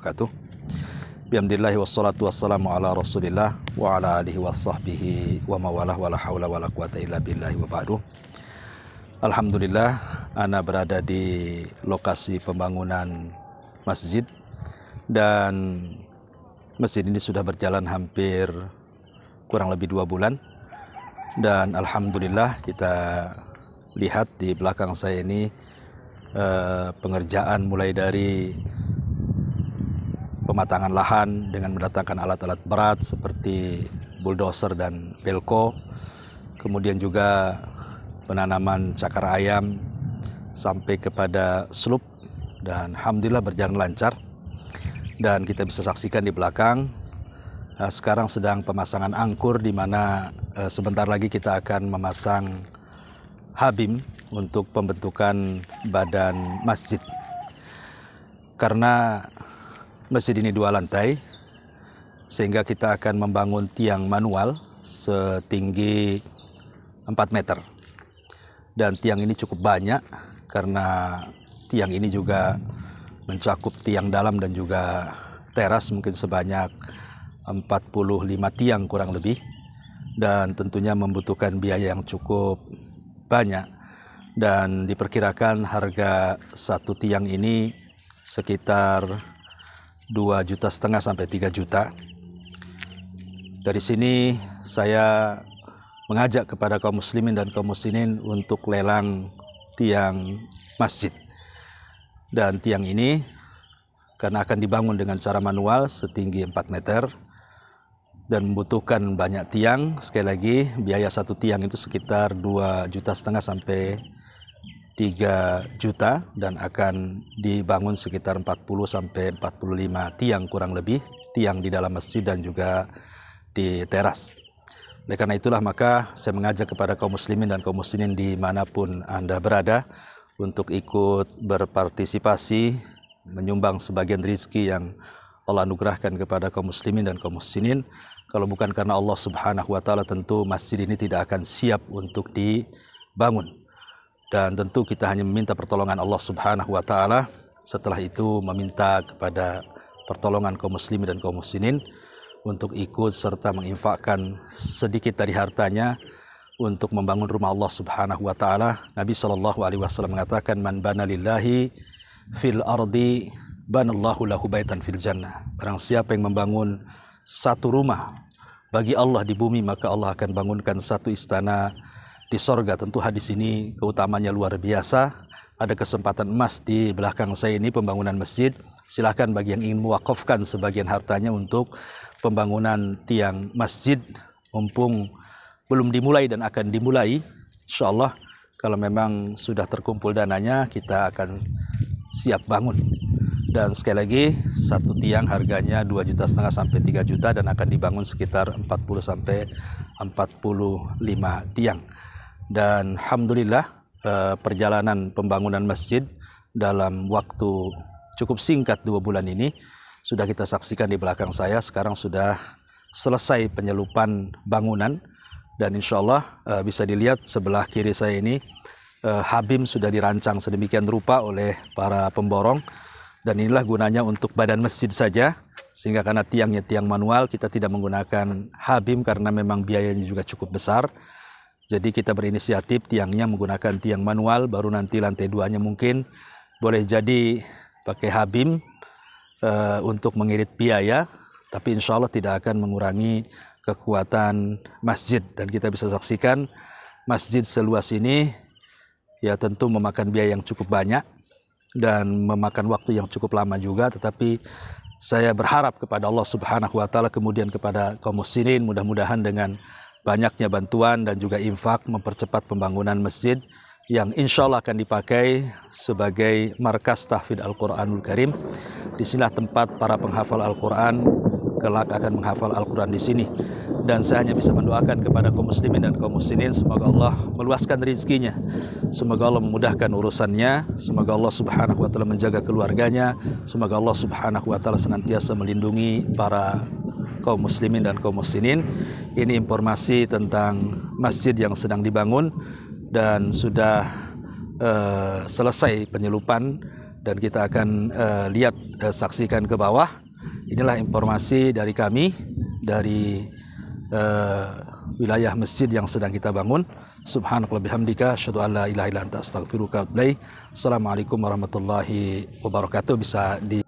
wabarakatuh. Bihamdillahi wassalatu wassalamu ala rasulillah wa ala alihi wa sahbihi wa mawalah wa la hawla wa la quwata illa billahi wa ba'du. Alhamdulillah, ana berada di lokasi pembangunan masjid, dan masjid ini sudah berjalan hampir kurang lebih 2 bulan. Dan alhamdulillah kita lihat di belakang saya ini pengerjaan mulai dari pematangan lahan dengan mendatangkan alat-alat berat seperti bulldozer dan belko, kemudian juga penanaman cakar ayam sampai kepada slup, dan alhamdulillah berjalan lancar. Dan kita bisa saksikan di belakang sekarang sedang pemasangan angkur, di mana sebentar lagi kita akan memasang habim untuk pembentukan badan masjid. Karena masjid ini 2 lantai, sehingga kita akan membangun tiang manual setinggi 4 meter. Dan tiang ini cukup banyak karena tiang ini juga mencakup tiang dalam dan juga teras, mungkin sebanyak 45 tiang kurang lebih. Dan tentunya membutuhkan biaya yang cukup banyak. Dan diperkirakan harga satu tiang ini sekitar 2,5 juta sampai 3 juta. Dari sini saya mengajak kepada kaum muslimin dan kaum muslimin untuk lelang tiang masjid. Dan tiang ini karena akan dibangun dengan cara manual setinggi 4 meter dan membutuhkan banyak tiang. Sekali lagi, biaya satu tiang itu sekitar 2,5 juta sampai 3 juta, dan akan dibangun sekitar 40 sampai 45 tiang kurang lebih, tiang di dalam masjid dan juga di teras. Oleh karena itulah maka saya mengajak kepada kaum muslimin dan kaum muslimin dimanapun Anda berada untuk ikut berpartisipasi, menyumbang sebagian rizki yang Allah anugerahkan kepada kaum muslimin dan kaum muslimin. Kalau bukan karena Allah Subhanahu wa Ta'ala, tentu masjid ini tidak akan siap untuk dibangun. Dan tentu kita hanya meminta pertolongan Allah Subhanahu wa Ta'ala. Setelah itu meminta kepada pertolongan kaum muslimin dan kaum muslimin untuk ikut serta menginfakkan sedikit dari hartanya untuk membangun rumah Allah Subhanahu wa Ta'ala. Nabi SAW mengatakan, man bana lillahi fil ardi banallahu lahu baitan fil jannah. Barang siapa yang membangun satu rumah bagi Allah di bumi, maka Allah akan bangunkan satu istana di sorga. Tentu hadis ini keutamanya luar biasa. Ada kesempatan emas di belakang saya ini pembangunan masjid. Silakan bagi yang ingin mewakafkan sebagian hartanya untuk pembangunan tiang masjid, mumpung belum dimulai dan akan dimulai. InsyaAllah kalau memang sudah terkumpul dananya, kita akan siap bangun. Dan sekali lagi, satu tiang harganya 2,5 juta sampai 3 juta dan akan dibangun sekitar 40 sampai 45 tiang. Dan alhamdulillah perjalanan pembangunan masjid dalam waktu cukup singkat 2 bulan ini sudah kita saksikan di belakang saya. Sekarang sudah selesai penyelupan bangunan, dan insya Allah bisa dilihat sebelah kiri saya ini habim sudah dirancang sedemikian rupa oleh para pemborong. Dan inilah gunanya untuk badan masjid saja, sehingga karena tiangnya tiang manual, kita tidak menggunakan habim karena memang biayanya juga cukup besar. Jadi kita berinisiatif tiangnya menggunakan tiang manual, baru nanti lantai 2-nya mungkin boleh jadi pakai habim untuk mengirit biaya, tapi insya Allah tidak akan mengurangi kekuatan masjid. Dan kita bisa saksikan masjid seluas ini ya tentu memakan biaya yang cukup banyak dan memakan waktu yang cukup lama juga, tetapi saya berharap kepada Allah Subhanahu wa Ta'ala, kemudian kepada kaum muslimin, mudah-mudahan dengan banyaknya bantuan dan juga infak mempercepat pembangunan masjid yang insya Allah akan dipakai sebagai markas tahfidz Al-Quranul Karim. Disinilah tempat para penghafal Al-Quran kelak akan menghafal Al-Quran di sini. Dan saya hanya bisa mendoakan kepada kaum muslimin dan kaum muslimin, semoga Allah meluaskan rezekinya, semoga Allah memudahkan urusannya, semoga Allah Subhanahu wa Ta'ala menjaga keluarganya, semoga Allah Subhanahu wa Ta'ala senantiasa melindungi para kaum muslimin dan kaum muslimin. Ini informasi tentang masjid yang sedang dibangun dan sudah selesai penyelupan dan kita akan saksikan ke bawah. Inilah informasi dari kami dari wilayah masjid yang sedang kita bangun. Subhanakallah bihamdika asyhadu an la ilaha illa anta astaghfiruka wa atubu ilaik. Assalamualaikum warahmatullahi wabarakatuh. Bisa di